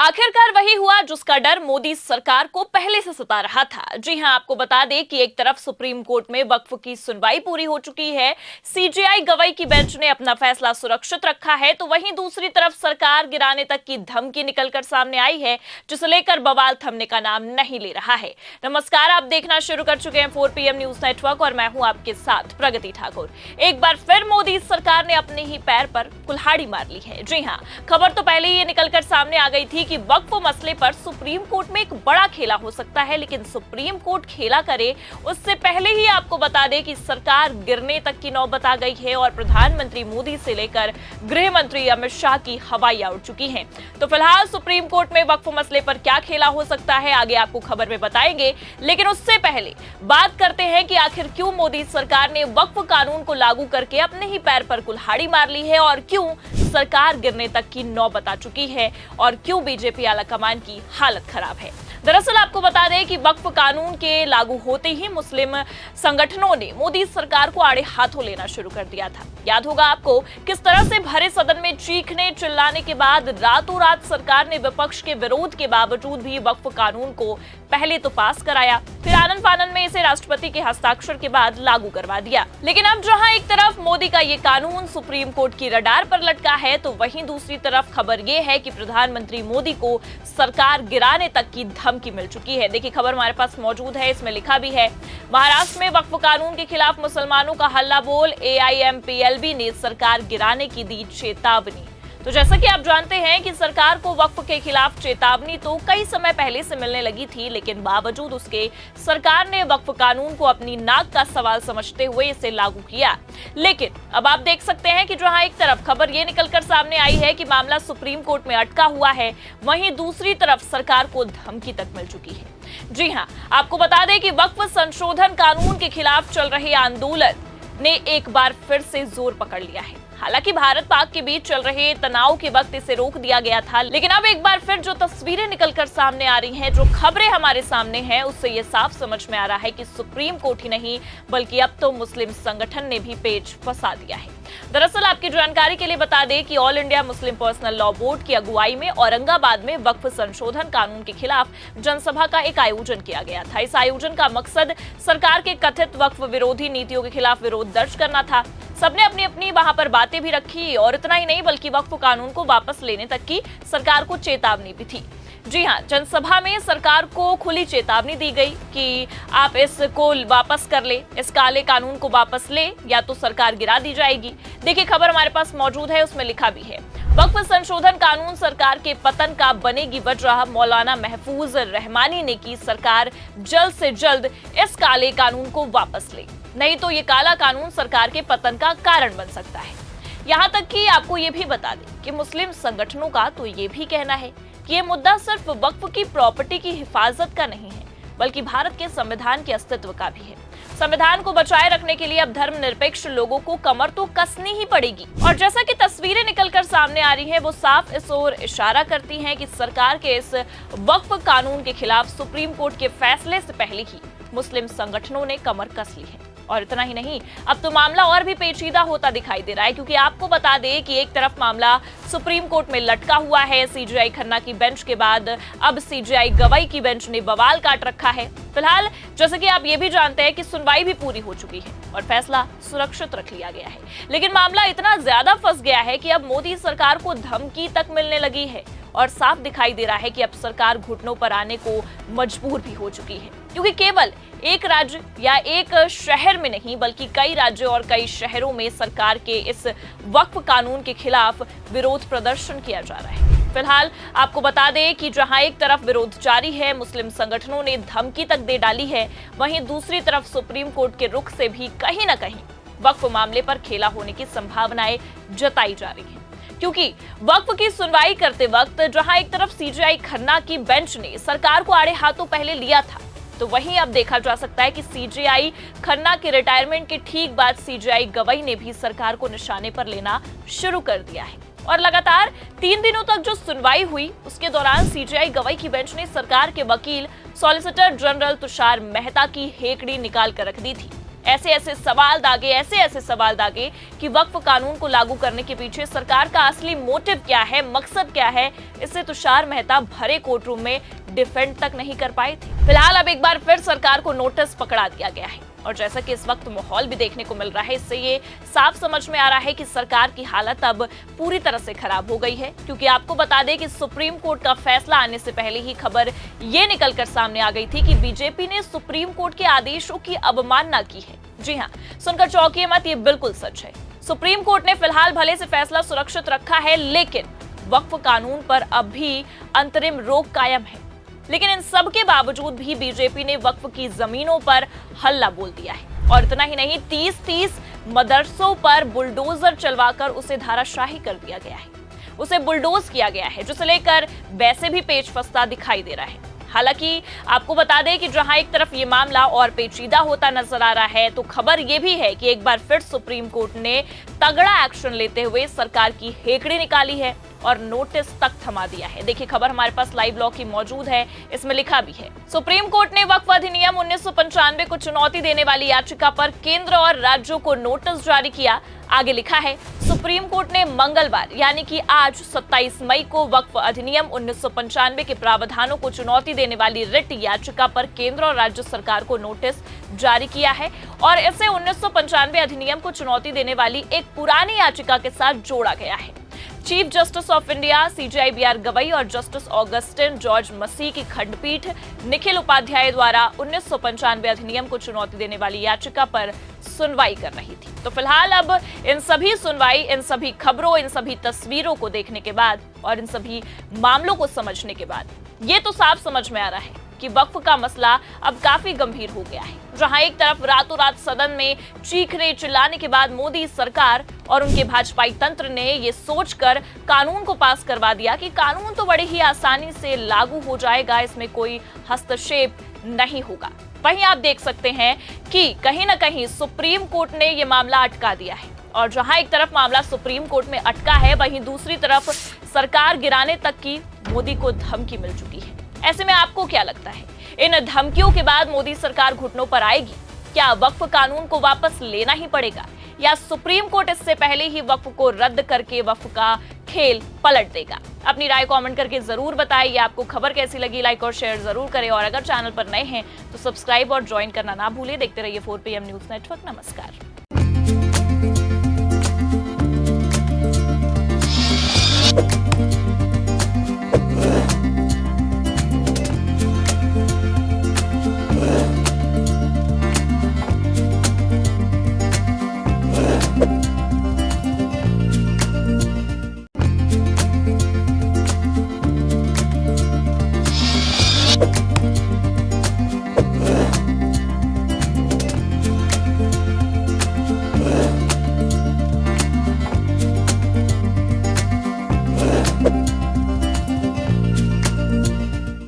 आखिरकार वही हुआ जिसका डर मोदी सरकार को पहले से सता रहा था। जी हां, आपको बता दें कि एक तरफ सुप्रीम कोर्ट में वक्फ की सुनवाई पूरी हो चुकी है, सीजेआई गवाई की बेंच ने अपना फैसला सुरक्षित रखा है, तो वहीं दूसरी तरफ सरकार गिराने तक की धमकी निकलकर सामने आई है, जिसे लेकर बवाल थमने का नाम नहीं ले रहा है। नमस्कार, आप देखना शुरू कर चुके हैं 4PM न्यूज नेटवर्क और मैं हूं आपके साथ प्रगति ठाकुर। एक बार फिर मोदी सरकार ने अपने ही पैर पर कुल्हाड़ी मार ली है। जी हां, खबर तो पहले ही ये निकलकर सामने आ गई थी कि वक्फ मसले पर सुप्रीम कोर्ट में एक बड़ा खेला हो सकता है, लेकिन सुप्रीम कोर्ट खेला करे उससे पहले ही आपको बता दें कि सरकार गिरने तक की नौबत आ गई है और प्रधानमंत्री मोदी से लेकर गृह मंत्री अमित शाह की हवाइयां उड़ चुकी हैं। तो फिलहाल सुप्रीम कोर्ट में वक्फ मसले पर क्या खेला हो सकता है, आगे आपको खबर में बताएंगे, लेकिन उससे पहले बात करते हैं कि आखिर क्यों मोदी सरकार ने वक्फ कानून को लागू करके अपने ही पैर पर कुल्हाड़ी मार ली है और क्यों सरकार गिरने तक की नौबत आ चुकी है और क्यों बीजेपी आलाकमान की हालत खराब है। दरअसल आपको बता दें कि वक्फ कानून के लागू होते ही मुस्लिम संगठनों ने मोदी सरकार को आड़े हाथों लेना शुरू कर दिया था। याद होगा आपको किस तरह से भरे सदन में चीखने चिल्लाने के बाद रातों रात सरकार ने विपक्ष के विरोध के बावजूद भी वक्फ कानून को पहले तो पास कराया, फिर आनन फानन में इसे राष्ट्रपति के हस्ताक्षर के बाद लागू करवा दिया। लेकिन अब जहां एक तरफ मोदी का ये कानून सुप्रीम कोर्ट की रडार पर लटका है, तो वहीं दूसरी तरफ खबर ये है कि प्रधानमंत्री मोदी को सरकार गिराने तक की धमकी मिल चुकी है। देखिए, खबर हमारे पास मौजूद है, इसमें लिखा भी है, महाराष्ट्र में वक्फ कानून के खिलाफ मुसलमानों का हल्ला बोल, AIMPLB ने सरकार गिराने की दी चेतावनी। तो जैसा कि आप जानते हैं कि सरकार को वक्फ के खिलाफ चेतावनी तो कई समय पहले से मिलने लगी थी, लेकिन बावजूद उसके सरकार ने वक्फ कानून को अपनी नाक का सवाल समझते हुए इसे लागू किया। लेकिन अब आप देख सकते हैं कि जहां एक तरफ खबर ये निकलकर सामने आई है कि मामला सुप्रीम कोर्ट में अटका हुआ है, वहीं दूसरी तरफ सरकार को धमकी तक मिल चुकी है। जी हां, आपको बता दें कि वक्फ संशोधन कानून के खिलाफ चल रहे आंदोलन ने एक बार फिर से जोर पकड़ लिया है। हालांकि भारत पाक के बीच चल रहे तनाव के वक्त इसे रोक दिया गया था, लेकिन अब एक बार फिर जो तस्वीरें निकलकर सामने आ रही हैं, जो खबरें हमारे सामने हैं, उससे ये साफ समझ में आ रहा है कि सुप्रीम कोर्ट ही नहीं बल्कि अब तो मुस्लिम संगठन ने भी पेच फंसा दिया है। दरअसल आपकी जानकारी के लिए बता दें कि all India Muslim personal law board की अगुवाई में औरंगाबाद में वक्फ संशोधन कानून के खिलाफ जनसभा का एक आयोजन किया गया था। इस आयोजन का मकसद सरकार के कथित वक्फ विरोधी नीतियों के खिलाफ विरोध दर्ज करना था। सबने अपनी अपनी वहां पर बातें भी रखी और इतना ही नहीं बल्कि वक्फ कानून को वापस लेने तक की सरकार को चेतावनी भी थी। जी हां, जनसभा में सरकार को खुली चेतावनी दी गई कि आप इसको वापस कर ले, इस काले कानून को वापस ले या तो सरकार गिरा दी जाएगी। देखिए, खबर हमारे पास मौजूद है, उसमें लिखा भी है, वक्फ संशोधन कानून सरकार के पतन का बनेगी वजह, मौलाना महफूज रहमानी ने की सरकार जल्द से जल्द इस काले कानून को वापस ले, नहीं तो ये काला कानून सरकार के पतन का कारण बन सकता है। यहाँ तक कि आपको ये भी बता दें कि मुस्लिम संगठनों का तो ये भी कहना है कि ये मुद्दा सिर्फ वक्फ की प्रॉपर्टी की हिफाजत का नहीं है, बल्कि भारत के संविधान के अस्तित्व का भी है। संविधान को बचाए रखने के लिए अब धर्मनिरपेक्ष लोगों को कमर तो कसनी ही पड़ेगी। और जैसा कि तस्वीरें निकलकर सामने आ रही हैं, वो साफ इस ओर इशारा करती हैं कि सरकार के इस वक्फ कानून के खिलाफ सुप्रीम कोर्ट के फैसले से पहले ही मुस्लिम संगठनों ने कमर कस ली है। और इतना ही नहीं, अब तो मामला और भी पेचीदा होता दिखाई दे रहा है, क्योंकि आपको बता दें कि एक तरफ मामला सुप्रीम कोर्ट में लटका हुआ है, सीजेआई खन्ना की बेंच के बाद अब सीजेआई गवाई की बेंच ने बवाल काट रखा है। फिलहाल जैसे कि आप ये भी जानते हैं कि सुनवाई भी पूरी हो चुकी है और फैसला सुरक्षित रख लिया गया है, लेकिन मामला इतना ज्यादा फंस गया है कि अब मोदी सरकार को धमकी तक मिलने लगी है और साफ दिखाई दे रहा है कि अब सरकार घुटनों पर आने को मजबूर भी हो चुकी है, क्योंकि केवल एक राज्य या एक शहर में नहीं बल्कि कई राज्यों और कई शहरों में सरकार के इस वक्फ कानून के खिलाफ विरोध प्रदर्शन किया जा रहा है। फिलहाल आपको बता दें कि जहां एक तरफ विरोध जारी है, मुस्लिम संगठनों ने धमकी तक दे डाली है, वहीं दूसरी तरफ सुप्रीम कोर्ट के रुख से भी कहीं न कहीं वक्फ मामले पर खेला होने की संभावनाएं जताई जा रही है। क्योंकि वक्फ की सुनवाई करते वक्त जहां एक तरफ सीजेआई खन्ना की बेंच ने सरकार को आड़े हाथों पहले लिया था, तो वहीं अब देखा जा सकता है कि सीजेआई खन्ना के रिटायरमेंट के ठीक बाद सीजेआई गवाई ने भी सरकार को निशाने पर लेना शुरू कर दिया है। और लगातार 3 दिनों तक जो सुनवाई हुई, उसके दौरान सीजेआई गवाई की बेंच ने सरकार के वकील सॉलिसिटर जनरल तुषार मेहता की हेकड़ी निकाल कर रख दी थी। ऐसे ऐसे सवाल दागे कि वक्फ कानून को लागू करने के पीछे सरकार का असली मोटिव क्या है, मकसद क्या है, इससे तुषार मेहता भरे कोर्ट रूम में डिफेंड तक नहीं कर पाए थे। फिलहाल अब एक बार फिर सरकार को नोटिस पकड़ा दिया गया है और जैसा कि इस वक्त माहौल भी देखने को मिल रहा है, इससे ये साफ समझ में आ रहा है कि सरकार की हालत अब पूरी तरह से खराब हो गई है। क्योंकि आपको बता दें कि सुप्रीम कोर्ट का फैसला आने से पहले ही खबर ये निकलकर सामने आ गई थी कि बीजेपी ने सुप्रीम कोर्ट के आदेशों की अवमानना की है। जी हाँ, सुनकर चौंकिए मत, ये बिल्कुल सच है। सुप्रीम कोर्ट ने फिलहाल भले से फैसला सुरक्षित रखा है, लेकिन वक्फ कानून पर अब भी अंतरिम रोक कायम है। लेकिन इन सब के बावजूद भी बीजेपी ने वक्फ की जमीनों पर हल्ला बोल दिया है और इतना ही नहीं, 30 मदरसों पर बुलडोजर चलवाकर उसे धाराशाही कर दिया गया है, उसे बुलडोज किया गया है, जिसे लेकर वैसे भी पेच फंसता दिखाई दे रहा है। हालांकि आपको बता दें कि जहां एक तरफ ये मामला और पेचीदा होता नजर आ रहा है, तो खबर ये भी है कि एक बार फिर सुप्रीम कोर्ट ने तगड़ा एक्शन लेते हुए सरकार की हेकड़ी निकाली है और नोटिस तक थमा दिया है। देखिए, खबर हमारे पास लाइव ब्लॉग की मौजूद है, इसमें लिखा भी है, सुप्रीम कोर्ट ने वक्फ अधिनियम 1995 को चुनौती देने वाली याचिका पर केंद्र और राज्यों को नोटिस जारी किया। आगे लिखा है, सुप्रीम कोर्ट ने मंगलवार यानी कि आज 27 मई को वक्फ अधिनियम 1995 के प्रावधानों को चुनौती देने वाली रिट याचिका पर केंद्र और राज्य सरकार को नोटिस जारी किया है और इसे 1995 अधिनियम को चुनौती देने वाली एक पुरानी याचिका के साथ जोड़ा गया है। Chief justice of India CJI BR Gavai और जस्टिस ऑगस्टिन जॉर्ज मसीह की खंडपीठ निखिल उपाध्याय द्वारा 1995 अधिनियम को चुनौती देने वाली याचिका पर सुनवाई कर रही थी। तो फिलहाल अब इन सभी सुनवाई, इन सभी खबरों, इन सभी तस्वीरों को देखने के बाद और इन सभी मामलों को समझने के बाद ये तो साफ समझ में आ रहा है कि वक्फ का मसला अब काफी गंभीर हो गया है। जहां एक तरफ रातों रात सदन में चीखने चिल्लाने के बाद मोदी सरकार और उनके भाजपाई तंत्र ने ये सोचकर कानून को पास करवा दिया कि कानून तो बड़ी ही आसानी से लागू हो जाएगा, इसमें कोई हस्तक्षेप नहीं होगा। वहीं आप देख सकते हैं कि कहीं ना कहीं सुप्रीम कोर्ट ने ये मामला अटका दिया है और जहां एक तरफ मामला सुप्रीम कोर्ट में अटका है, वहीं दूसरी तरफ सरकार गिराने तक की मोदी को धमकी मिल चुकी है। ऐसे में आपको क्या लगता है, इन धमकियों के बाद मोदी सरकार घुटनों पर आएगी? क्या वक्फ कानून को वापस लेना ही पड़ेगा या सुप्रीम कोर्ट इससे पहले ही वक्फ को रद्द करके वक्फ का खेल पलट देगा? अपनी राय कमेंट करके जरूर बताइए। आपको खबर कैसी लगी, लाइक और शेयर जरूर करें और अगर चैनल पर नए हैं तो सब्सक्राइब और ज्वाइन करना ना भूलें। देखते रहिए 4PM न्यूज नेटवर्क। नमस्कार।